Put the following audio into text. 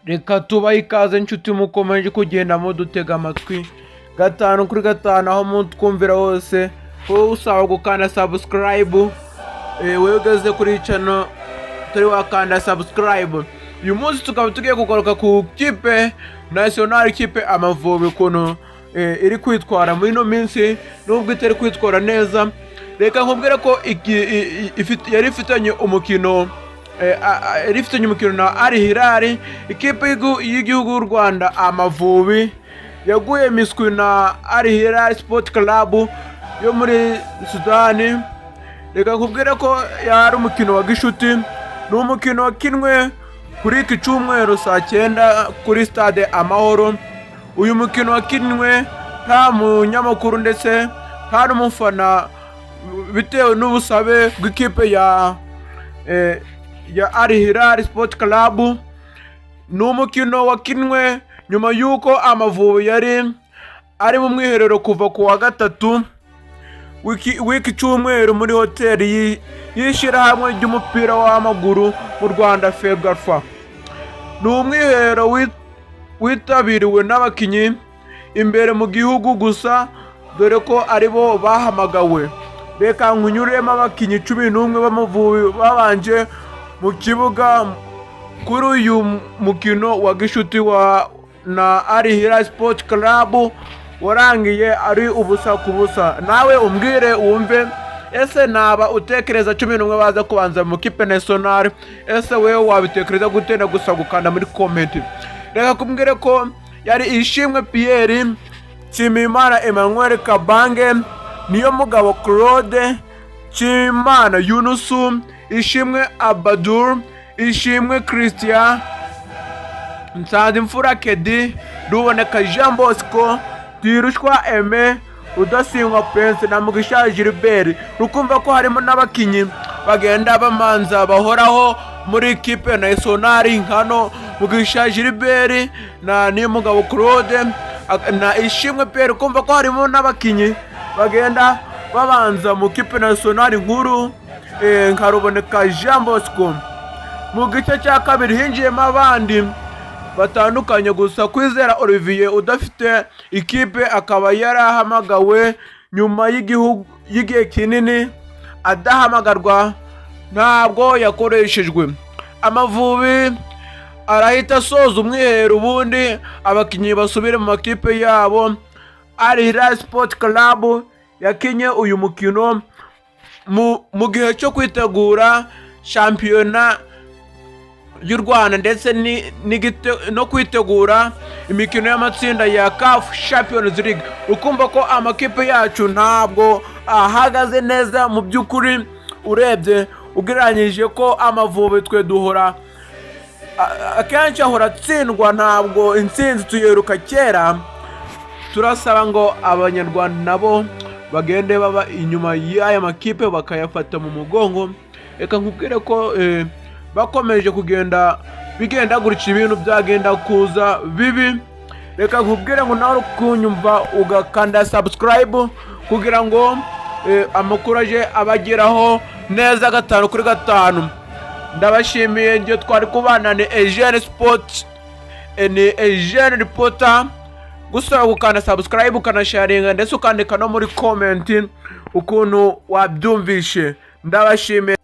Reka tubahe ikaze inshuti mukomeje kugenda mudutega amatwi 5 kuri 5 aho mutwumvira hose. Wowe usaba gukanda subscribe, wewe ugeze kuri channel turi wakanda subscribe. Uyu munsi tukaba tugiye kugaruka ku kipe national, kipe Amavubi ukuntu iri kwitwara muri no minsi, nubwo itari kwitwara neza. Reka nkubwire ko yari ifitanye umukino na Al Hilal, ikipe y'igihugu y'u Rwanda Amavubi yaguye miswi na Al Hilal Sport Club yo muri Sudani. Reka nkubwire ko yari umukino wa gishuti, ni umukino wakinwe kuri iki cyumweru saa 9 kuri stade Amahoro. Uyu mukino wakinwe nta munyamakuru ndetse nta n'umufana bitewe n'ubusabe bw'ikipe ya Al Hilal Sport Club. Ni umukino wakinwe nyuma yuko Amavubi yari ari mu mwiherero kuva ku wa gatatu w'iki cyumweru muri hoteli y'ishyirahamwe ry'umupira w'amaguru mu Rwanda Ferwafa. Ni umwiherero witabiriwe n'abakinnyi imbere mu gihugu gusa, dore ko aribo bahamagawe. Reka nkunyuremo abakinnyi 11 b'Amavubi babanje mu kibuga kuri uyu mukino wa gishuti na Al Hilal Sport Club warangiye ari ubusa ku busa. Nawe umbwire wumve, ese naba utekereza 11 baza kubanza mu kipe national, ese wewe wabitekereza gute? Na gusa gukanda muri comment. Reka kumbwire ko yari Ishimwe Pierre, Nshimiyimana Emmanuel Kabange, Niyomugabo Claude, Nshimiyimana Yunusu, Ishimwe Abdul, Ishimwe Christian, Nsanzimfura Kedi, Ruboneka Jean Bosco, Tirushwa Aime, Udasingwa Prince na Mugisha Gilbert. Rukumva ko harimo n'abakinyi bagenda bamanza bahoraho muri kipe national, nkano Mugisha Gilbert na Niyomugabo Claude na Ishimwe Pierre. Kumva ko harimo n'abakinyi bagenda babanza mu kipe national nkuru nka Ruboneka Jean Bosco. Mu gice cya kabiri hinjiyemo abandi batandukanye, gusa Kwizera Olivier udafite ikipe akaba yarahamagawe nyuma y'igihe kinini adahamagarwa, ntabwo yakoreshejwe. Amavubi arahita asoza umwiherero, ubundi abakinnyi basubire mu makipe yabo. Al Hilal Sport Club yakinye uyu mukino mu gihe cyo kwitegura shampiyona y'u Rwanda ndetse no kwitegura imikino y'amatsinda ya CAF Champions League. Ukumva ko amakipe yacu ntabwo ahagaze neza mu by'ukuri, urebye ugereranyije ko Amavubi twe duhora akenshi ahora atsindwa, ntabwo intsinzi tuyeruka kera. Turasaba ngo abanyarwanda nabo bagende baba inyuma y'aya makipe bakayafata mu mugongo. Reka nkubwire ko bakomeje kugenda bigenda gutya ibintu byagenda kuza bibi. Reka nkubwire ngo nawe kunyumva ugakanda subscribe kugira ngo amakuru aje abageraho neza 5 kuri 5. Ndabashimiye, ngiye twari kubana ni Eugene Sport, ni Eugene Reporter. Gusa gukanda subscribe, ukanasharinga ndetse ukandika no muri comment ukuntu wabyumvishe. Ndabashimiye.